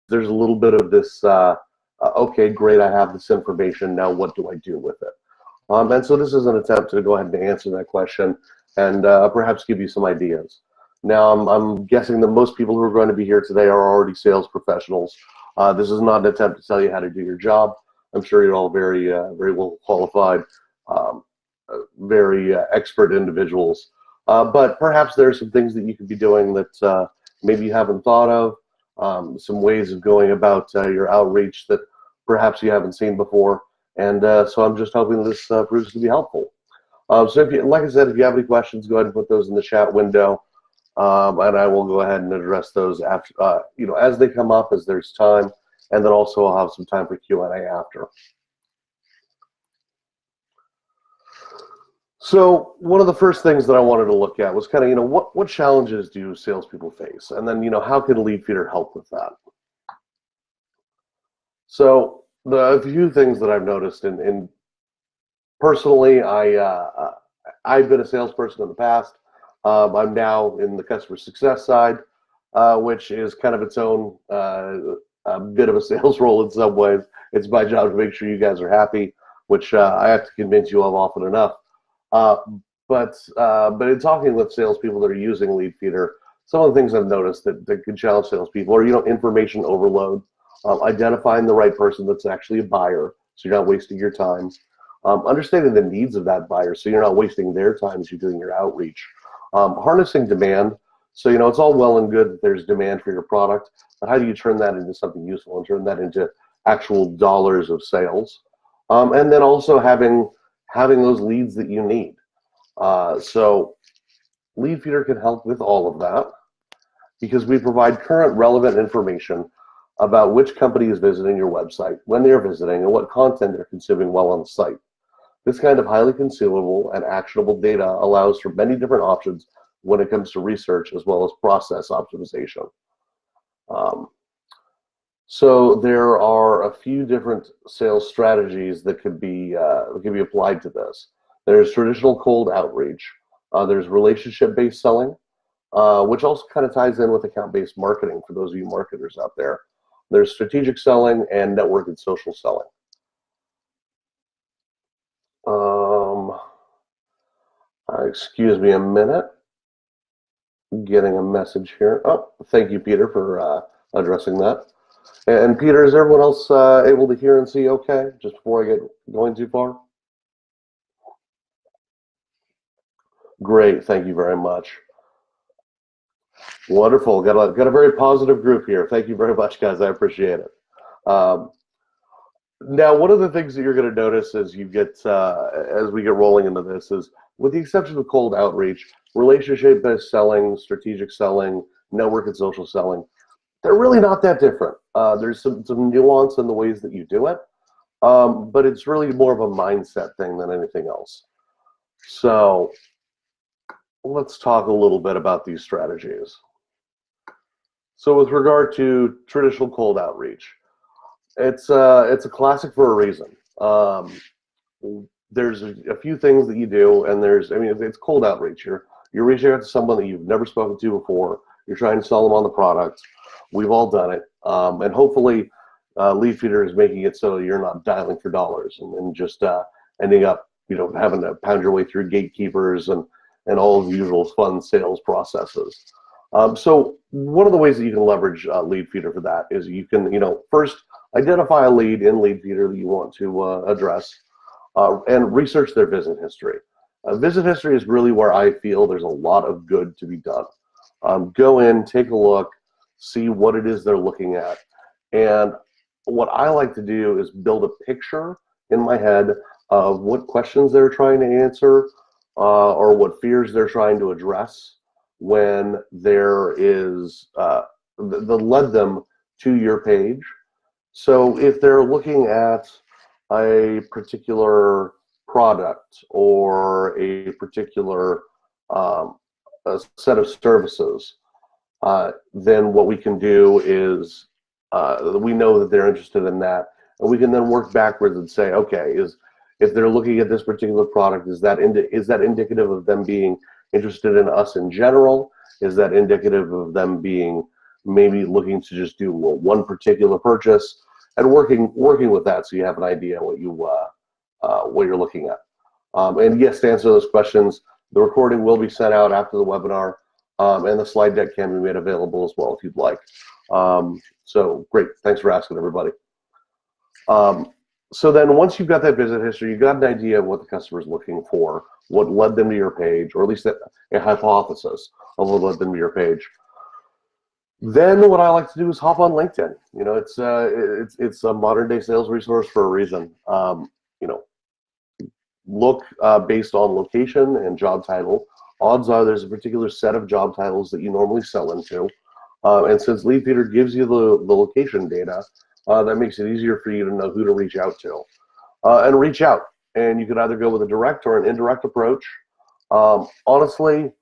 there's a little bit of this, okay, great, I have this information, now what do I do with it? And so this is an attempt to go ahead and answer that question and perhaps give you some ideas. Now, I'm guessing that most people who are going to be here today are already sales professionals. This is not an attempt to tell you how to do your job. I'm sure you're all very, very well qualified, very expert individuals. But perhaps there are some things that you could be doing that maybe you haven't thought of, some ways of going about your outreach that perhaps you haven't seen before. And so I'm just hoping this proves to be helpful. So if you, like I said, if you have any questions, go ahead and put those in the chat window. And I will go ahead and address those after, as they come up, as there's time, and then also I'll have some time for Q&A after. So one of the first things that I wanted to look at was kind of, what challenges do salespeople face, and then, how can Leadfeeder help with that? So the few things that I've noticed in personally, I've been a salesperson in the past. I'm now in the customer success side, which is kind of its own bit of a sales role in some ways. It's my job to make sure you guys are happy, which I have to convince you of often enough. But in talking with salespeople that are using Leadfeeder, some of the things I've noticed that could challenge salespeople are, information overload, identifying the right person that's actually a buyer, so you're not wasting your time, understanding the needs of that buyer, so you're not wasting their time as you're doing your outreach. Harnessing demand, so it's all well and good that there's demand for your product, but how do you turn that into something useful and turn that into actual dollars of sales? And then also having those leads that you need. So Leadfeeder can help with all of that because we provide current relevant information about which company is visiting your website, when they're visiting, and what content they're consuming while on the site. This kind of highly consumable and actionable data allows for many different options when it comes to research as well as process optimization. So there are a few different sales strategies that could be applied to this. There's traditional cold outreach. There's relationship-based selling, which also kind of ties in with account-based marketing for those of you marketers out there. There's strategic selling and network and social selling. Excuse me a minute. Getting a message here. Oh, thank you, Peter, for addressing that. And Peter, is everyone else able to hear and see okay, just before I get going too far? Great, thank you very much. Wonderful, got a very positive group here. Thank you very much, guys, I appreciate it. Now, one of the things that you're going to notice as you get as we get rolling into this is, with the exception of cold outreach, relationship-based selling, strategic selling, network and social selling, they're really not that different. There's some nuance in the ways that you do it, but it's really more of a mindset thing than anything else. So let's talk a little bit about these strategies. So with regard to traditional cold outreach, it's a classic for a reason. There's a few things that you do, and it's cold outreach. You're reaching out to someone that you've never spoken to before. You're trying to sell them on the product. We've all done it, and hopefully Leadfeeder is making it so you're not dialing for dollars and just ending up having to pound your way through gatekeepers and all of the usual fun sales processes. So one of the ways that you can leverage Leadfeeder for that is you can first identify a lead in Leadfeeder that you want to address, and research their visit history. Visit history is really where I feel there's a lot of good to be done. Go in, take a look, see what it is they're looking at. And what I like to do is build a picture in my head of what questions they're trying to answer, or what fears they're trying to address when there is that led them to your page. So if they're looking at a particular product or a particular a set of services, then what we can do is we know that they're interested in that, and we can then work backwards and say, okay, if they're looking at this particular product, is that indicative of them being interested in us in general? Is that indicative of them being maybe looking to just do one particular purchase, and working with that so you have an idea what you're looking at. And yes, to answer those questions, the recording will be sent out after the webinar, and the slide deck can be made available as well if you'd like. So great, thanks for asking, everybody. So then once you've got that visit history, you've got an idea of what the customer's looking for, what led them to your page, or at least a hypothesis of what led them to your page. Then what I like to do is hop on LinkedIn. You know, it's a modern day sales resource for a reason. You know, look based on location and job title. Odds are there's a particular set of job titles that you normally sell into. And since Leadfeeder gives you the location data, that makes it easier for you to know who to reach out to. And reach out. And you can either go with a direct or an indirect approach. Honestly,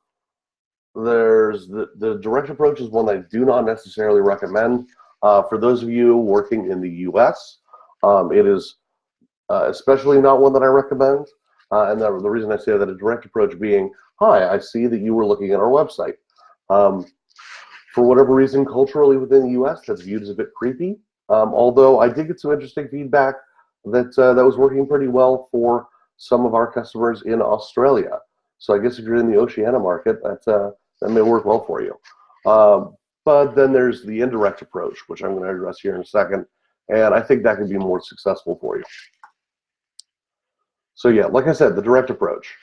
there's the direct approach is one that I do not necessarily recommend. For those of you working in the US, it is especially not one that I recommend. And the reason I say that, a direct approach being, hi, I see that you were looking at our website. For whatever reason, culturally within the US, that's viewed as a bit creepy. Although I did get some interesting feedback that that was working pretty well for some of our customers in Australia. So I guess if you're in the Oceania market, that may work well for you. But then there's the indirect approach, which I'm going to address here in a second, and I think that could be more successful for you. So yeah, like I said, the direct approach.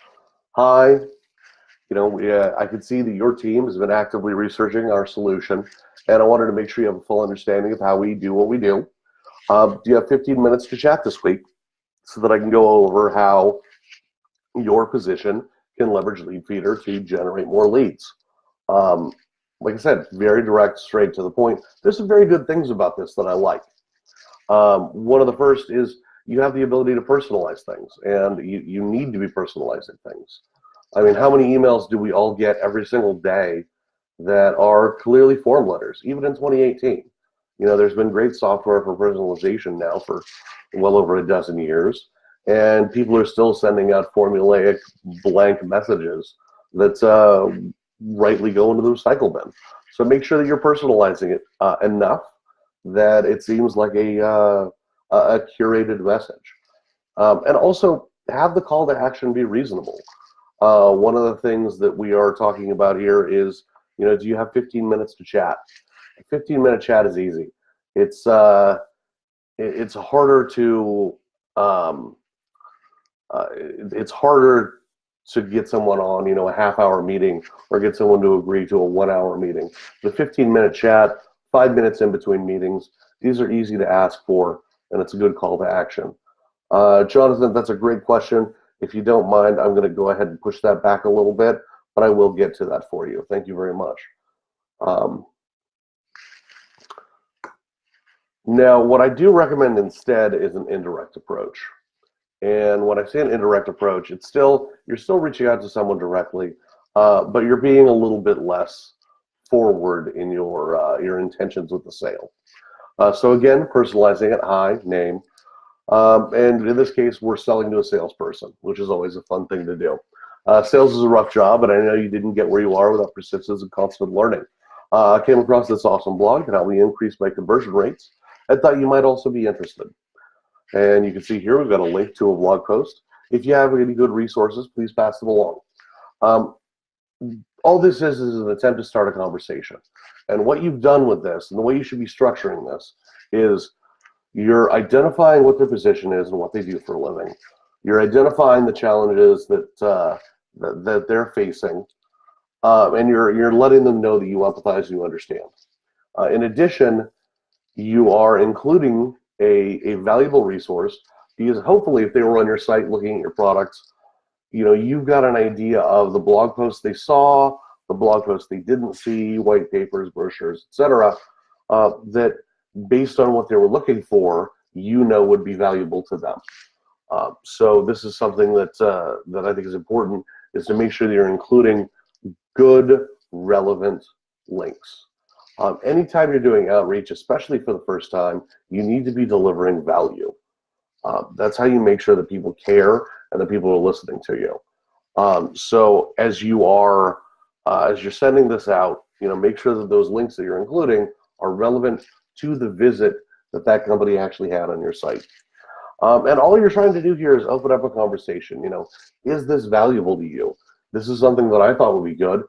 Hi, you know, I can see that your team has been actively researching our solution, and I wanted to make sure you have a full understanding of how we do what we do. Do you have 15 minutes to chat this week so that I can go over how your position can leverage Leadfeeder to generate more leads? Like I said, very direct, straight to the point. There's some very good things about this that I like. One of the first is you have the ability to personalize things, and you need to be personalizing things. I mean, how many emails do we all get every single day that are clearly form letters, even in 2018? You know, there's been great software for personalization now for well over a dozen years, and people are still sending out formulaic blank messages that rightly go into the recycle bin. So make sure that you're personalizing it enough that it seems like a curated message. And also have the call to action be reasonable. One of the things that we are talking about here is, you know, do you have 15 minutes to chat? A 15-minute chat is easy. It's harder to it's harder to get someone on, you know, a half-hour meeting or get someone to agree to a 1-hour meeting. The 15-minute chat, 5 minutes in between meetings, these are easy to ask for, and it's a good call to action. Jonathan, that's a great question. If you don't mind, I'm going to go ahead and push that back a little bit, but I will get to that for you. Thank you very much. Now, what I do recommend instead is an indirect approach. And when I say an indirect approach, you're still reaching out to someone directly, but you're being a little bit less forward in your intentions with the sale. So again, personalizing it, hi, name. And in this case, we're selling to a salesperson, which is always a fun thing to do. Sales is a rough job, and I know you didn't get where you are without persistence and constant learning. I came across this awesome blog and how we increase my conversion rates. I thought you might also be interested. And you can see here, we've got a link to a blog post. If you have any good resources, please pass them along. All this is an attempt to start a conversation. And what you've done with this, and the way you should be structuring this, is you're identifying what their position is and what they do for a living. You're identifying the challenges that they're facing, and you're letting them know that you empathize and you understand. In addition, you are including a valuable resource, because hopefully if they were on your site looking at your products, you know, you've got an idea of the blog posts they saw, the blog posts they didn't see, white papers, brochures, etc., that based on what they were looking for, you know would be valuable to them. So this is something that I think is important, is to make sure that you're including good, relevant links. Anytime you're doing outreach, especially for the first time, you need to be delivering value. That's how you make sure that people care and that people are listening to you. So as you're sending this out, make sure that those links that you're including are relevant to the visit that company actually had on your site. And all you're trying to do here is open up a conversation. Is this valuable to you? This is something that I thought would be good.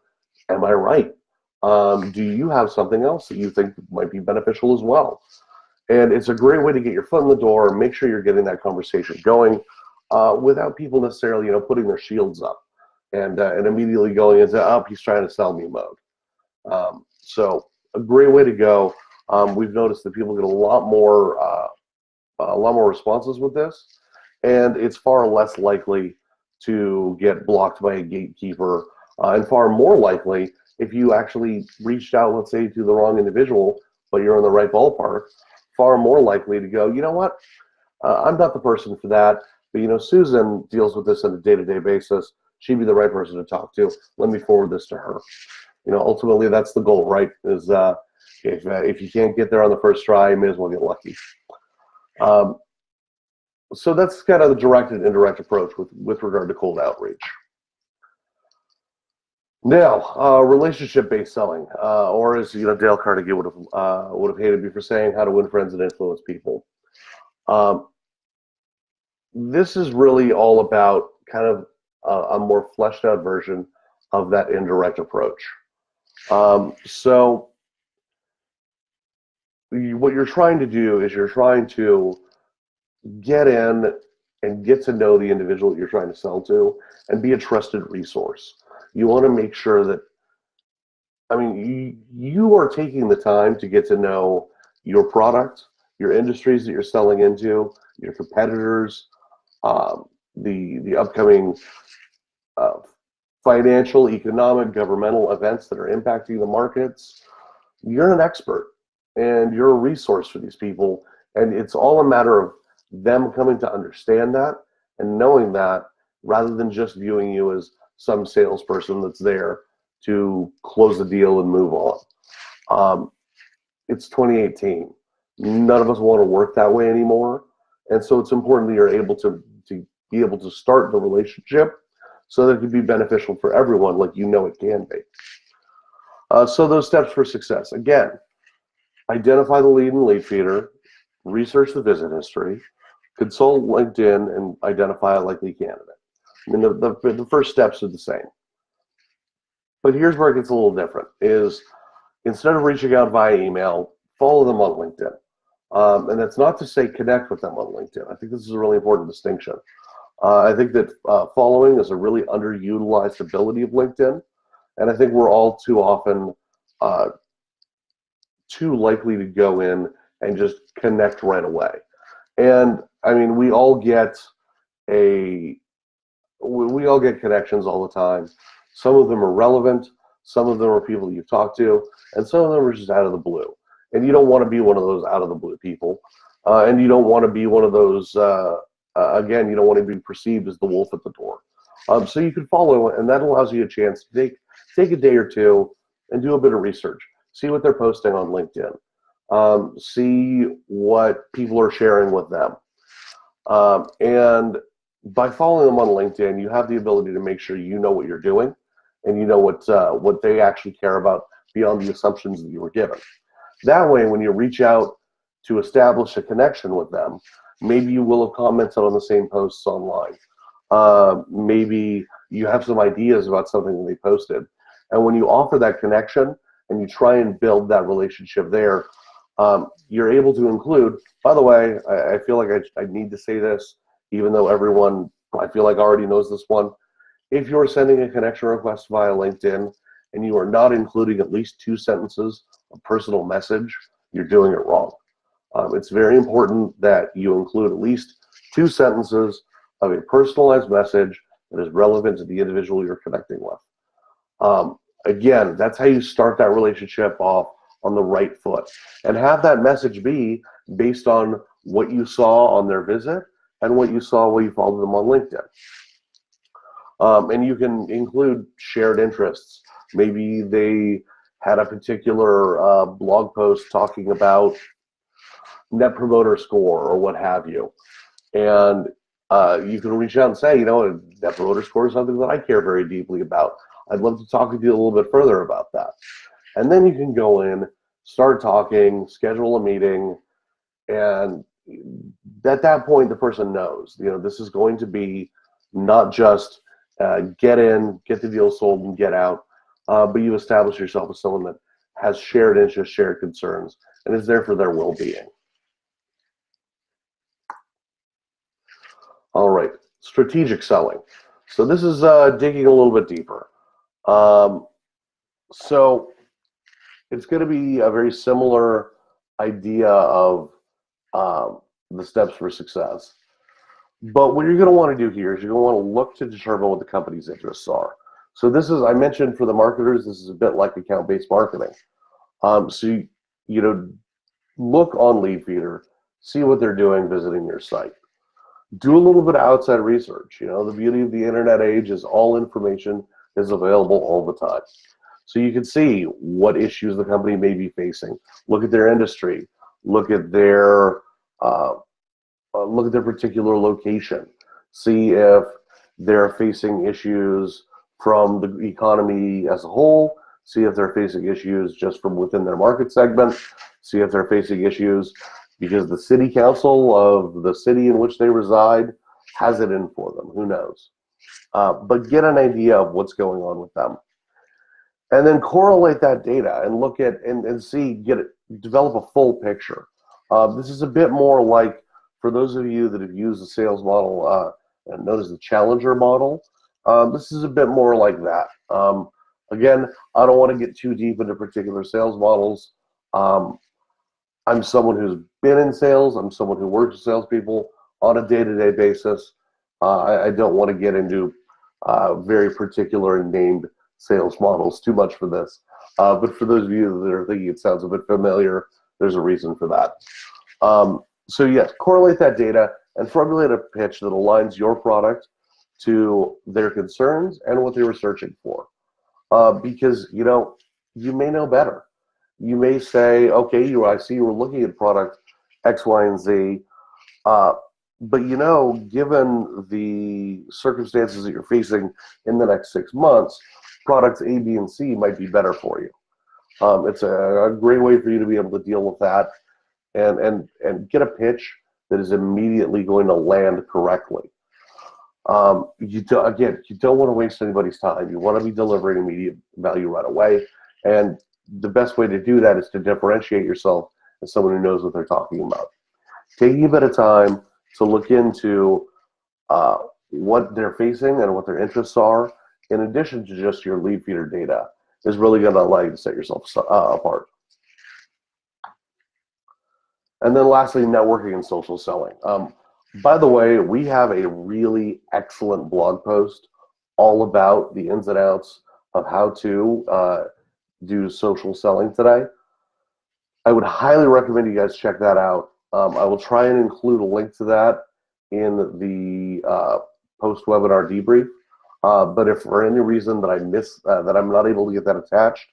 Am I right? Do you have something else that you think might be beneficial as well? And it's a great way to get your foot in the door and make sure you're getting that conversation going without people necessarily, putting their shields up and immediately going into, oh, he's trying to sell me mode. So a great way to go. We've noticed that people get a lot more responses with this, and it's far less likely to get blocked by a gatekeeper, and far more likely if you actually reached out, let's say, to the wrong individual, but you're in the right ballpark, far more likely to go, you know what, I'm not the person for that, but Susan deals with this on a day-to-day basis. She'd be the right person to talk to. Let me forward this to her. Ultimately, that's the goal, right? Is if you can't get there on the first try, you may as well get lucky. So that's kind of the direct and indirect approach with regard to cold outreach. Now, relationship-based selling, or as Dale Carnegie would have hated me for saying, how to win friends and influence people. This is really all about kind of a more fleshed out version of that indirect approach. So what you're trying to do is you're trying to get in and get to know the individual that you're trying to sell to and be a trusted resource. You want to make sure that, you are taking the time to get to know your product, your industries that you're selling into, your competitors, the upcoming financial, economic, governmental events that are impacting the markets. You're an expert and you're a resource for these people, and it's all a matter of them coming to understand that and knowing that, rather than just viewing you as some salesperson that's there to close the deal and move on. It's 2018. None of us want to work that way anymore, and so it's important that you're able to be able to start the relationship so that it can be beneficial for everyone, like it can be. So those steps for success: again, identify the lead and lead feeder, research the visit history, consult LinkedIn, and identify a likely candidate. The first steps are the same. But here's where it gets a little different, is instead of reaching out via email, follow them on LinkedIn. And that's not to say connect with them on LinkedIn. I think this is a really important distinction. I think that following is a really underutilized ability of LinkedIn. And I think we're all too often too likely to go in and just connect right away. And we all get connections all the time. Some of them are relevant, some of them are people that you've talked to, and some of them are just out of the blue. And you don't want to be one of those out of the blue people. And you don't want to be one of those, again, you don't want to be perceived as the wolf at the door. So you can follow, and that allows you a chance to take a day or two and do a bit of research. See what they're posting on LinkedIn. See what people are sharing with them. And by following them on LinkedIn, you have the ability to make sure you know what you're doing and you know what they actually care about beyond the assumptions that you were given. That way, when you reach out to establish a connection with them, maybe you will have commented on the same posts online. Maybe you have some ideas about something that they posted. And when you offer that connection and you try and build that relationship there, you're able to include, by the way, I feel like I need to say this, even though everyone, I feel like, already knows this one. If you're sending a connection request via LinkedIn and you are not including at least 2 sentences of personal message, you're doing it wrong. It's very important that you include at least 2 sentences of a personalized message that is relevant to the individual you're connecting with. Again, that's how you start that relationship off on the right foot, and have that message be based on what you saw on their visit and what you saw when you followed them on LinkedIn. And you can include shared interests. Maybe they had a particular blog post talking about Net Promoter Score or what have you. And you can reach out and say, Net Promoter Score is something that I care very deeply about. I'd love to talk with you a little bit further about that. And then you can go in, start talking, schedule a meeting, and at that point, the person knows, this is going to be not just get in, get the deal sold, and get out, but you establish yourself as someone that has shared interests, shared concerns, and is there for their well-being. All right, strategic selling. So this is digging a little bit deeper. So it's going to be a very similar idea of the steps for success. But what you're going to want to do here is you're going to want to look to determine what the company's interests are. So this is, I mentioned for the marketers, this is a bit like account-based marketing. So look on Leadfeeder, see what they're doing visiting your site. Do a little bit of outside research. The beauty of the internet age is all information is available all the time. So you can see what issues the company may be facing. Look at their industry. Look at their particular location. See if they're facing issues from the economy as a whole. See if they're facing issues just from within their market segment. See if they're facing issues because the city council of the city in which they reside has it in for them. Who knows? But get an idea of what's going on with them. And then correlate that data and look at and see, develop a full picture. This is a bit more like, for those of you that have used the sales model known as the challenger model, this is a bit more like that. Again, I don't want to get too deep into particular sales models. I'm someone who's been in sales. I'm someone who works with salespeople on a day-to-day basis. I don't want to get into very particular and named sales models too much for this. But for those of you that are thinking it sounds a bit familiar, there's a reason for that. So yes, correlate that data and formulate a pitch that aligns your product to their concerns and what they were searching for. Because, you may know better. You may say, okay, I see you were looking at product X, Y, and Z, but given the circumstances that you're facing in the next 6 months, products A, B, and C might be better for you. It's a great way for you to be able to deal with that and get a pitch that is immediately going to land correctly. You don't want to waste anybody's time. You want to be delivering immediate value right away. And the best way to do that is to differentiate yourself as someone who knows what they're talking about. Taking a bit of time to look into what they're facing and what their interests are, in addition to just your Leadfeeder data, is really going to allow you to set yourself apart. And then lastly, networking and social selling. By the way, we have a really excellent blog post all about the ins and outs of how to do social selling today. I would highly recommend you guys check that out. I will try and include a link to that in the post-webinar debrief. But if for any reason that I miss, that I'm not able to get that attached,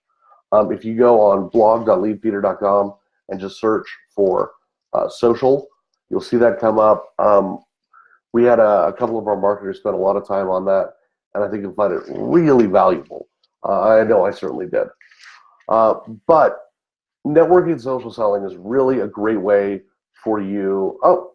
if you go on blog.leadfeeder.com and just search for social, you'll see that come up. We had a couple of our marketers spend a lot of time on that, and I think you'll find it really valuable. I know I certainly did. But networking and social selling is really a great way for you. Oh,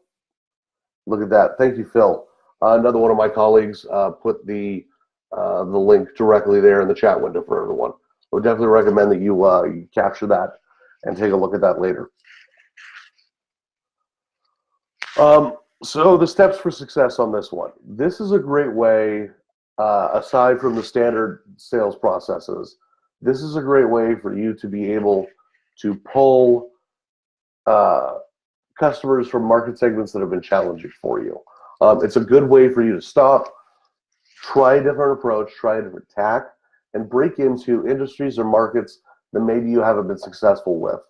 look at that. Thank you, Phil. Another one of my colleagues put the link directly there in the chat window for everyone. I would definitely recommend that you capture that and take a look at that later. So the steps for success on this one. This is a great way, aside from the standard sales processes, this is a great way for you to be able to pull customers from market segments that have been challenging for you. It's a good way for you to stop, try a different approach, try a different tack, and break into industries or markets that maybe you haven't been successful with.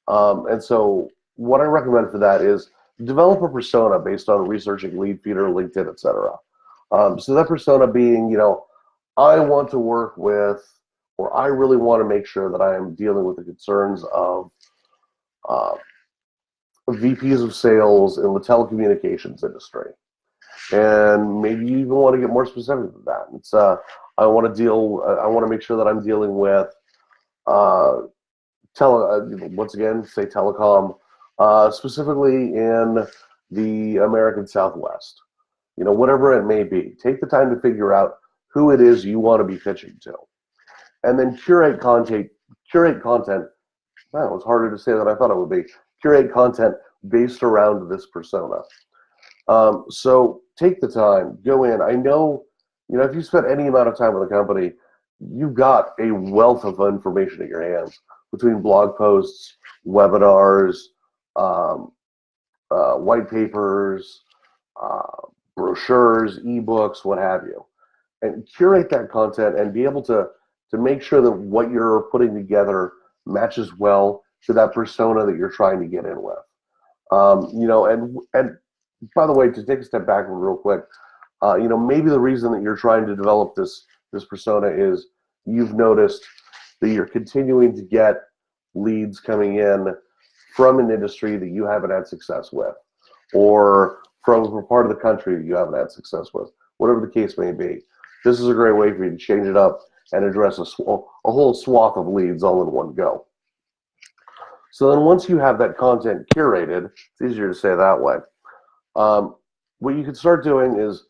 And so what I recommend for that is develop a persona based on researching Leadfeeder, LinkedIn, etc. So that persona being, I want to work with, or I really want to make sure that I am dealing with the concerns of VPs of sales in the telecommunications industry. And maybe you even want to get more specific than that. It's I want to make sure that I'm dealing with once again, say telecom, specifically in the American Southwest. Whatever it may be. Take the time to figure out who it is you want to be pitching to, and then curate content. Wow, it was harder to say than I thought it would be. Curate content based around this persona. So take the time, go in. I know, if you spend any amount of time with a company, you've got a wealth of information at your hands between blog posts, webinars, white papers, brochures, ebooks, what have you. And curate that content and be able to make sure that what you're putting together matches well to that persona that you're trying to get in with. And by the way, to take a step back real quick, maybe the reason that you're trying to develop this persona is you've noticed that you're continuing to get leads coming in from an industry that you haven't had success with, or from a part of the country that you haven't had success with, whatever the case may be. This is a great way for you to change it up and address a whole swath of leads all in one go. So then once you have that content curated, it's easier to say that way. What you can start doing is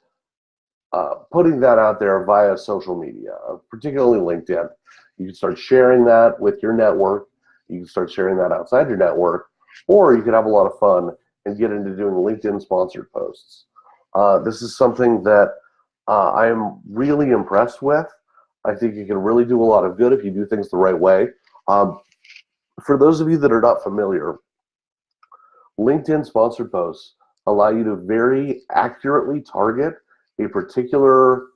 putting that out there via social media, particularly LinkedIn. You can start sharing that with your network. You can start sharing that outside your network, or you can have a lot of fun and get into doing LinkedIn sponsored posts. This is something that I am really impressed with. I think you can really do a lot of good if you do things the right way. For those of you that are not familiar, LinkedIn sponsored posts allow you to very accurately target a particular,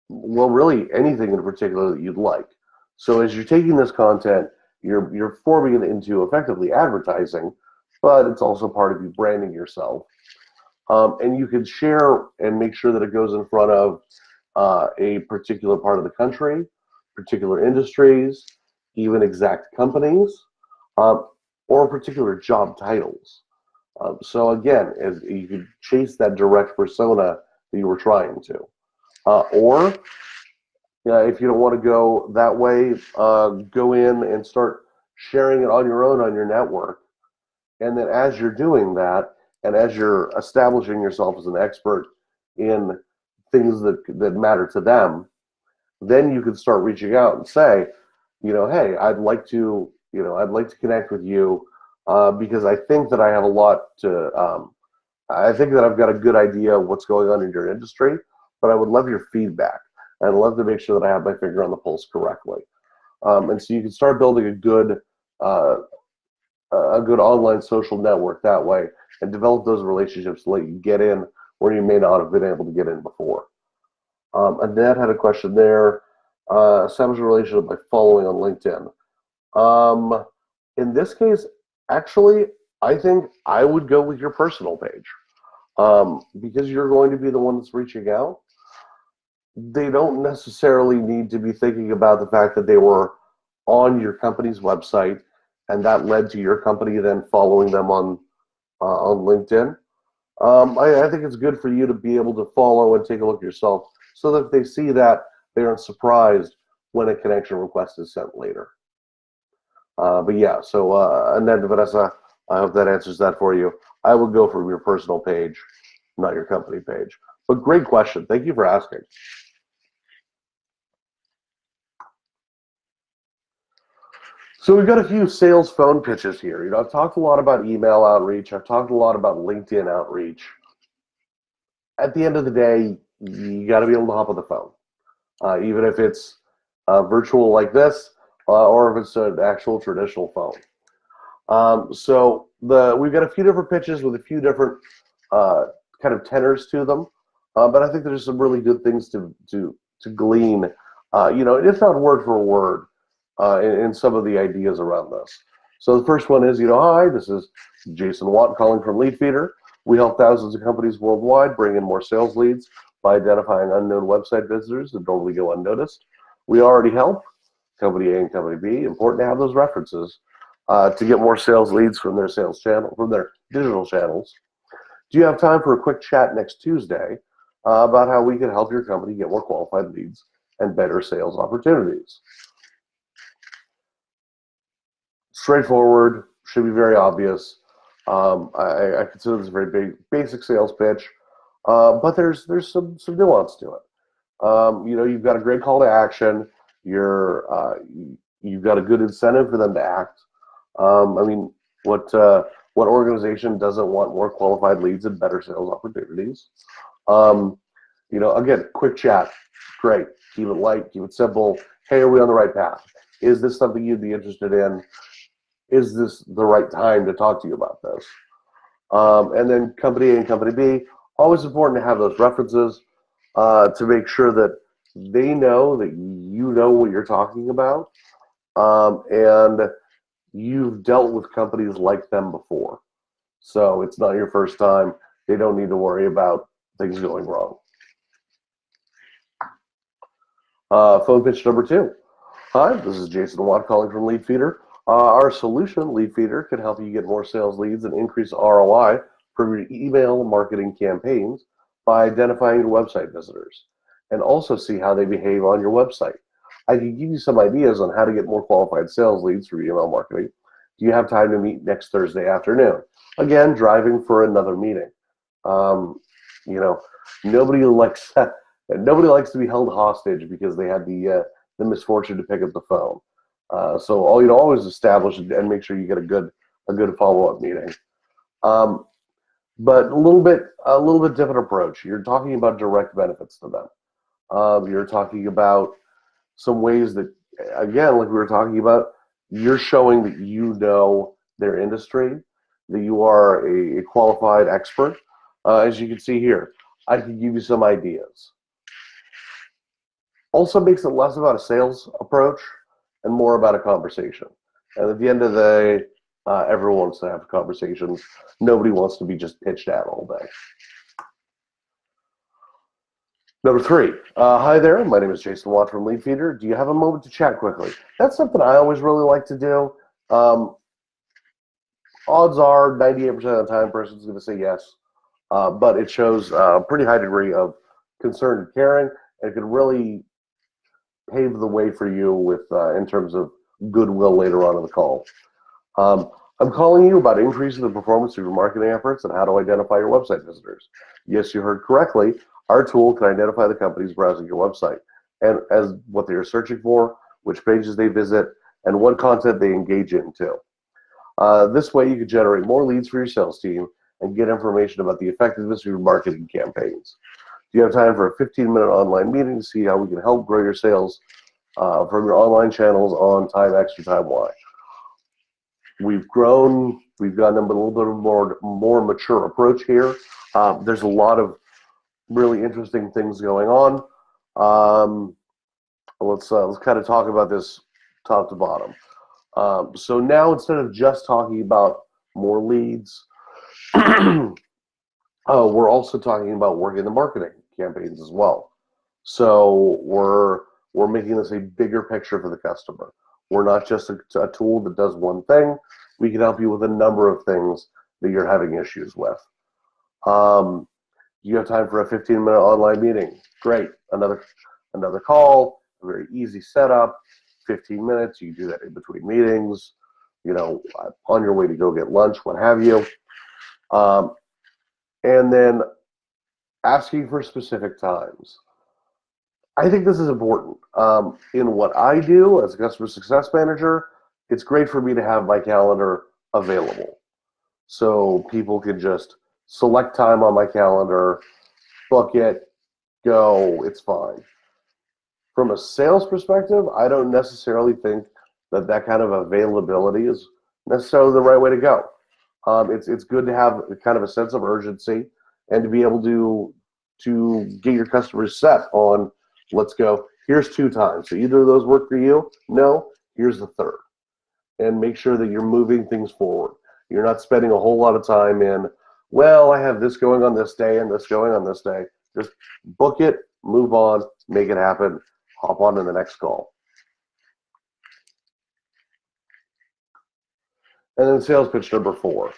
well, really anything in particular that you'd like. So as you're taking this content, you're forming it into effectively advertising, but it's also part of you branding yourself. And you can share and make sure that it goes in front of a particular part of the country, particular industries, even exact companies, or particular job titles. So again, as you could chase that direct persona that you were trying to. Or if you don't want to go that way, go in and start sharing it on your own on your network. And then as you're doing that, and as you're establishing yourself as an expert in things that matter to them, then you can start reaching out and say, hey, I'd like to connect with you because I think that I have a lot to, I think that I've got a good idea of what's going on in your industry, but I would love your feedback. I'd love to make sure that I have my finger on the pulse correctly. And so you can start building a good online social network that way and develop those relationships to let you get in where you may not have been able to get in before. Annette had a question there. Establish a relationship by following on LinkedIn. In this case, actually, I think I would go with your personal page because you're going to be the one that's reaching out. They don't necessarily need to be thinking about the fact that they were on your company's website and that led to your company then following them on LinkedIn. I think it's good for you to be able to follow and take a look yourself so that if they see that, they aren't surprised when a connection request is sent later. But yeah, so Annette and Vanessa, I hope that answers that for you. I would go from your personal page, not your company page. But great question. Thank you for asking. So we've got a few sales phone pitches here. I've talked a lot about email outreach. I've talked a lot about LinkedIn outreach. At the end of the day, you got to be able to hop on the phone, even if it's virtual like this, or if it's an actual traditional phone. So we've got a few different pitches with a few different kind of tenors to them, but I think there's some really good things to glean, if not word for word, in some of the ideas around this. So the first one is, hi, this is Jason Watt calling from Leadfeeder. We help thousands of companies worldwide bring in more sales leads by identifying unknown website visitors that normally go unnoticed. We already help company A and company B. Important to have those references to get more sales leads from their sales channel, from their digital channels. Do you have time for a quick chat next Tuesday about how we can help your company get more qualified leads and better sales opportunities? straightforward, should be very obvious. I consider this a very basic sales pitch, but there's some nuance to it. You've got a great call to action. You've got a good incentive for them to act. What organization doesn't want more qualified leads and better sales opportunities? Again, quick chat, great. Keep it light, keep it simple. Hey, are we on the right path? Is this something you'd be interested in? Is this the right time to talk to you about this? And then company A and company B, always important to have those references to make sure that they know that you know what you're talking about, and you've dealt with companies like them before. So it's not your first time. They don't need to worry about things going wrong. Phone pitch number 2. Hi, this is Jason Watt calling from Leadfeeder. Our solution, Leadfeeder, can help you get more sales leads and increase ROI from your email marketing campaigns by identifying your website visitors and also see how they behave on your website. I can give you some ideas on how to get more qualified sales leads through email marketing. Do you have time to meet next Thursday afternoon? Again, driving for another meeting. Nobody likes that. Nobody likes to be held hostage because they had the misfortune to pick up the phone. So all you'd always establish and make sure you get a good follow-up meeting. But a little bit different approach. You're talking about direct benefits to them. You're talking about some ways that, again, like we were talking about, you're showing that you know their industry, that you are a qualified expert. As you can see here, I can give you some ideas. Also makes it less about a sales approach and more about a conversation. And at the end of the day, everyone wants to have conversations. Nobody wants to be just pitched at all day. Number 3, hi there, my name is Jason Watt from Leadfeeder. Do you have a moment to chat quickly? That's something I always really like to do. Odds are 98% of the time, a person's going to say yes, but it shows a pretty high degree of concern and caring, and it can really pave the way for you with in terms of goodwill later on in the call. I'm calling you about increasing the performance of your marketing efforts and how to identify your website visitors. Yes, you heard correctly. Our tool can identify the companies browsing your website and as what they are searching for, which pages they visit, and what content they engage in too. This way you can generate more leads for your sales team and get information about the effectiveness of your marketing campaigns. Do you have time for a 15-minute online meeting to see how we can help grow your sales from your online channels on time X or time Y? We've grown, we've gotten a little bit of more mature approach here. There's a lot of really interesting things going on. Let's kind of talk about this top to bottom. So now instead of just talking about more leads, we're also talking about working the marketing campaigns as well. So we're making this a bigger picture for the customer. We're not just a tool that does one thing. We can help you with a number of things that you're having issues with. You have time for a 15-minute online meeting? Great. Another call, a very easy setup, 15 minutes. You can do that in between meetings, on your way to go get lunch, what have you. And then asking for specific times. I think this is important. In what I do as a customer success manager, it's great for me to have my calendar available. So people can just select time on my calendar, book it, go, it's fine. From a sales perspective, I don't necessarily think that kind of availability is necessarily the right way to go. It's good to have kind of a sense of urgency and to be able to get your customers set on, let's go, here's 2 times. So either of those work for you? No, here's the third. And make sure that you're moving things forward. You're not spending a whole lot of time in, well, I have this going on this day and this going on this day. Just book it, move on, make it happen, hop on to the next call. And then sales pitch number 4.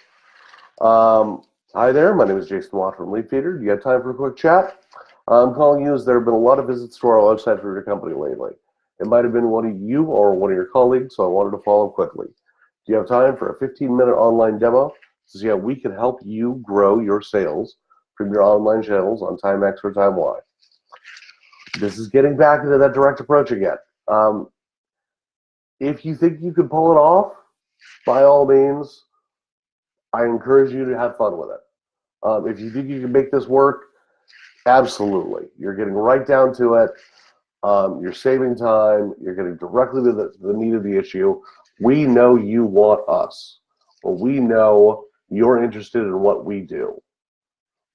Hi there, my name is Jason Watt from Leadfeeder. Do you have time for a quick chat? I'm calling you as there have been a lot of visits to our website for your company lately. It might have been one of you or one of your colleagues, so I wanted to follow up quickly. Do you have time for a 15-minute online demo to see how we can help you grow your sales from your online channels on Time X or Time Y? This is getting back into that direct approach again. If you think you can pull it off, by all means, I encourage you to have fun with it. If you think you can make this work, absolutely. You're getting right down to it. You're saving time. You're getting directly to the meat of the issue. We know you want us. Or we know you're interested in what we do.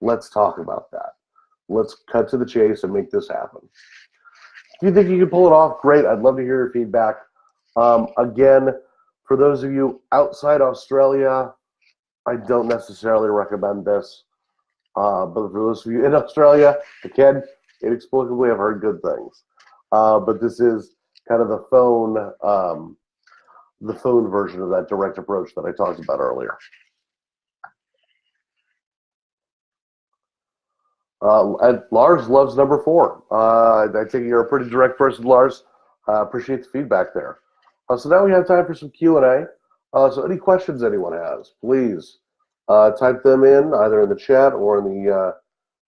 Let's talk about that. Let's cut to the chase and make this happen. If you think you can pull it off, great. I'd love to hear your feedback. Again, for those of you outside Australia, I don't necessarily recommend this. But for those of you in Australia, again, inexplicably, I've heard good things. But this is kind of the phone version of that direct approach that I talked about earlier. And Lars loves number 4. I think you're a pretty direct person, Lars. Appreciate the feedback there. So now we have time for some Q&A. So any questions anyone has, please type them in either in the chat or in the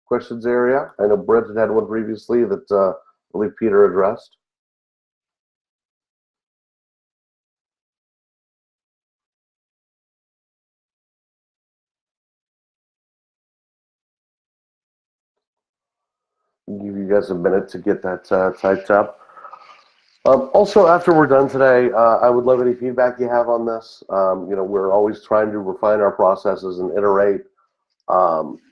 questions area. I know Brent had one previously that I believe Peter addressed. I'll give you guys a minute to get that typed up. Also, after we're done today, I would love any feedback you have on this. We're always trying to refine our processes and iterate.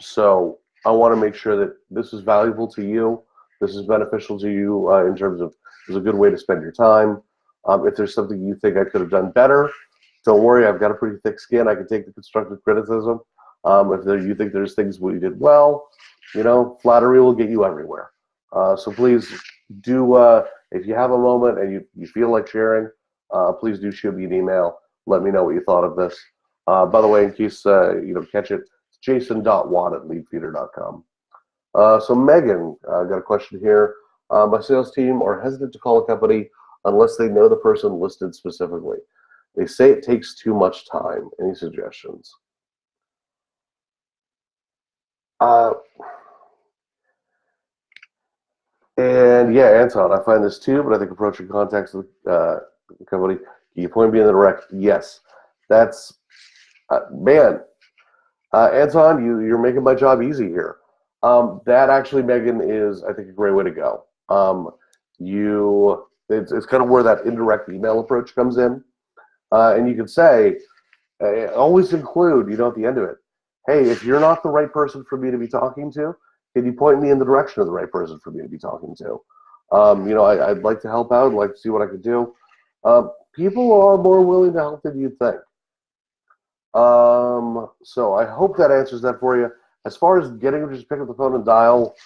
So I want to make sure that this is valuable to you. This is beneficial to you in terms of it's a good way to spend your time. If there's something you think I could have done better, don't worry. I've got a pretty thick skin. I can take the constructive criticism. If you think there's things we did well, flattery will get you everywhere. So please do, if you have a moment and you feel like sharing, please do shoot me an email. Let me know what you thought of this. By the way, in case you don't catch it, it's jason.watt@leadfeeder.com. So Megan, I've got a question here. My sales team are hesitant to call a company unless they know the person listed specifically. They say it takes too much time. Any suggestions? And yeah, Anton, I find this too, but I think approaching contacts with the company, can you point me in the direct? Yes. That's, man, Anton, you're making my job easy here. That actually, Megan, is, I think, a great way to go. It's kind of where that indirect email approach comes in. And you can say, always include, at the end of it, hey, if you're not the right person for me to be talking to, can you point me in the direction of the right person for me to be talking to? I'd like to help out. I'd like to see what I could do. People are more willing to help than you think. So I hope that answers that for you. As far as getting them to just pick up the phone and dial,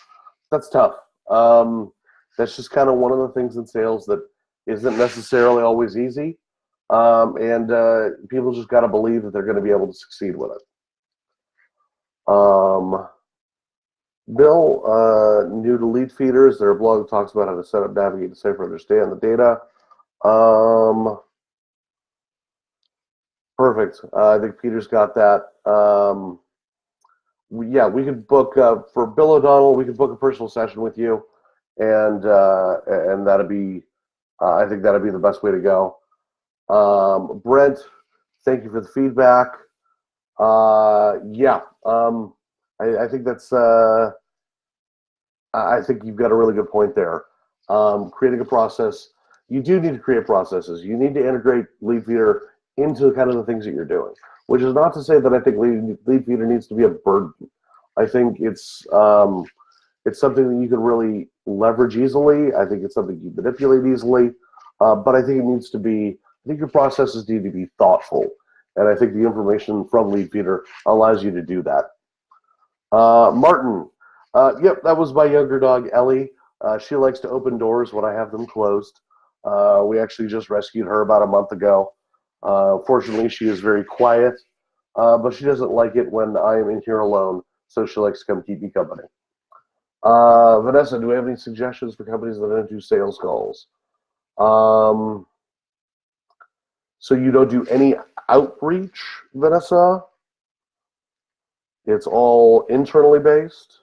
that's tough. That's just kind of one of the things in sales that isn't necessarily always easy. And people just got to believe that they're going to be able to succeed with it. Bill, new to Leadfeeder, is there a blog that talks about how to set up, navigate, decipher, understand the data? Perfect. I think Peter's got that. Yeah, we could book for Bill O'Donnell. We could book a personal session with you, and that'd be, I think that'd be the best way to go. Brent, thank you for the feedback. Yeah, I think that's. I think you've got a really good point there. Creating a process, you do need to create processes. You need to integrate Leadfeeder into kind of the things that you're doing, which is not to say that I think Leadfeeder needs to be a burden. I think it's something that you can really leverage easily. I think it's something you manipulate easily, but I think it needs to be. I think your processes need to be thoughtful, and I think the information from Leadfeeder allows you to do that. Martin, yep, that was my younger dog Ellie. She likes to open doors when I have them closed. We actually just rescued her about a month ago. Fortunately, she is very quiet, but she doesn't like it when I am in here alone, so she likes to come keep me company. Vanessa, do we have any suggestions for companies that don't do sales calls? So you don't do any outreach, Vanessa? It's all internally based?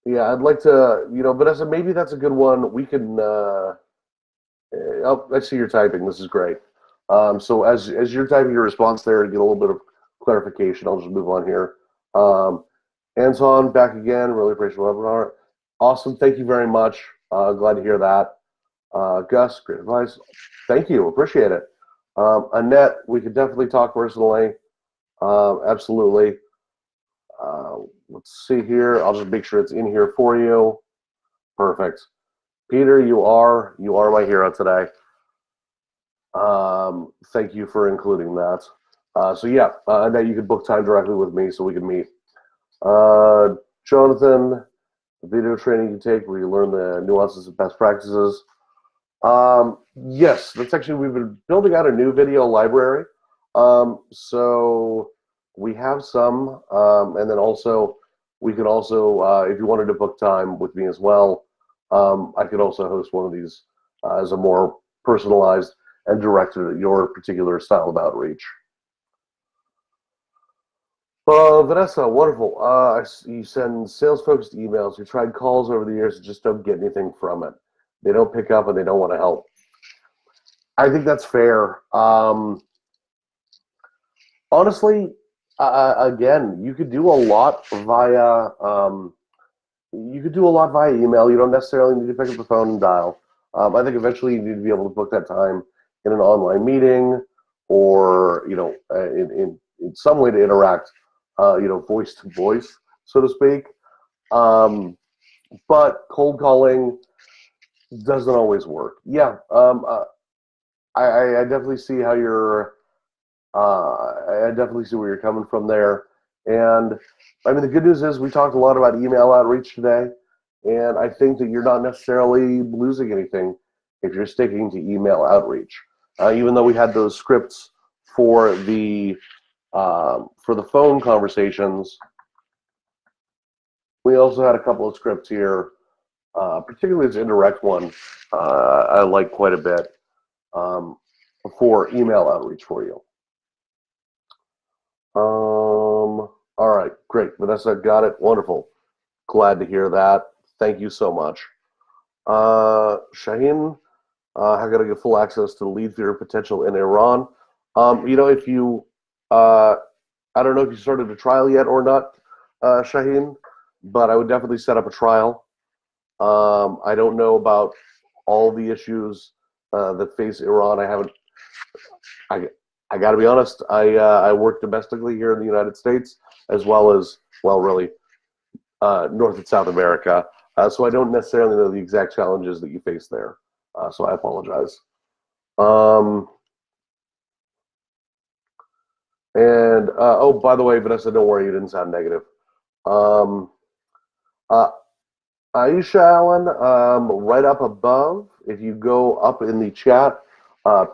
Yeah, I'd like to, Vanessa, maybe that's a good one. We can, oh, I see you're typing. This is great. So as you're typing your response there to get a little bit of clarification, I'll just move on here. Anton, back again. Really appreciate the webinar. Awesome. Thank you very much. Glad to hear that. Gus, great advice. Thank you. Appreciate it. Annette, we could definitely talk personally. Absolutely. Let's see here. I'll just make sure it's in here for you. Perfect. Peter, you are my hero today. Thank you for including that. So yeah, Annette, you could book time directly with me so we can meet. Jonathan, the video training you take where you learn the nuances of best practices. Yes, that's actually, we've been building out a new video library. So we have some, and then also, we could also, if you wanted to book time with me as well, I could also host one of these as a more personalized and directed at your particular style of outreach. Vanessa, wonderful. You send sales-focused emails. You tried calls over the years and just don't get anything from it. They don't pick up and they don't want to help. I think that's fair. Honestly, again, you could do a lot via email. You don't necessarily need to pick up the phone and dial. I think eventually you need to be able to book that time in an online meeting or in some way to interact, voice to voice, so to speak. But cold calling doesn't always work. Yeah, I definitely see how you're. I definitely see where you're coming from there. And I mean, the good news is we talked a lot about email outreach today, and I think that you're not necessarily losing anything if you're sticking to email outreach. Even though we had those scripts for the phone conversations, we also had a couple of scripts here, particularly this indirect one. I like quite a bit for email outreach for you. All right, great. Vanessa, got it. Wonderful. Glad to hear that. Thank you so much. Shaheen, how can I get full access to the Leadfeeder potential in Iran? If you, I don't know if you started a trial yet or not, Shaheen, but I would definitely set up a trial. I don't know about all the issues that face Iran. I got to be honest. I work domestically here in the United States, as well as, really, North and South America. So I don't necessarily know the exact challenges that you face there. So I apologize. Oh, by the way, Vanessa, don't worry, you didn't sound negative. Aisha Allen, right up above, if you go up in the chat,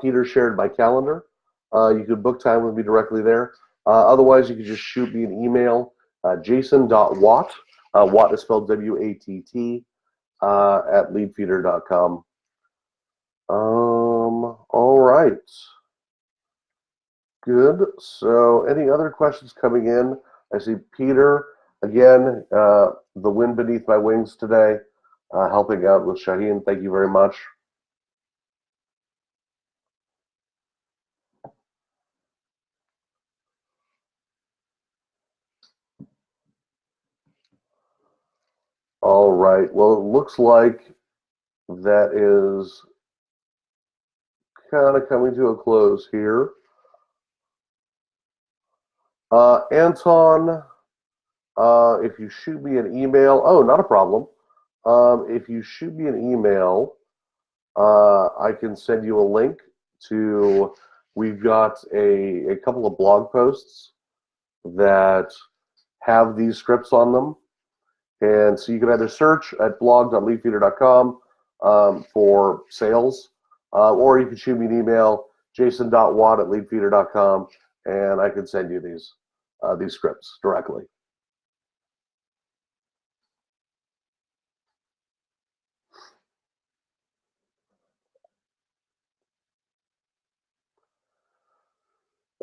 Peter shared my calendar. You could book time with me directly there. Otherwise, you could just shoot me an email, jason.watt, Watt is spelled W-A-T-T, at leadfeeder.com. All right. Good. So any other questions coming in? I see Peter, again, the wind beneath my wings today, helping out with Shaheen. Thank you very much. All right. Well, it looks like that is kind of coming to a close here. Anton, if you shoot me an email, not a problem. If you shoot me an email, I can send you a link to, we've got a couple of blog posts that have these scripts on them. And so you can either search at blog.leadfeeder.com for sales, or you can shoot me an email, jason.watt@leadfeeder.com, and I can send you these scripts directly.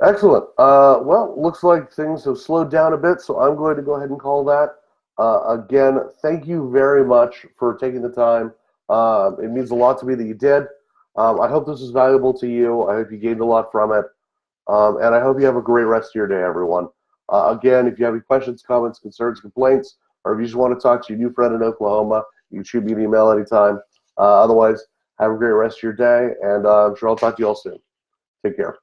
Excellent. Well, looks like things have slowed down a bit, so I'm going to go ahead and call that. Again, thank you very much for taking the time. It means a lot to me that you did. I hope this was valuable to you. I hope you gained a lot from it. And I hope you have a great rest of your day, everyone. Again, if you have any questions, comments, concerns, complaints, or if you just want to talk to your new friend in Oklahoma, you can shoot me an email anytime. Otherwise, have a great rest of your day, and I'm sure I'll talk to you all soon. Take care.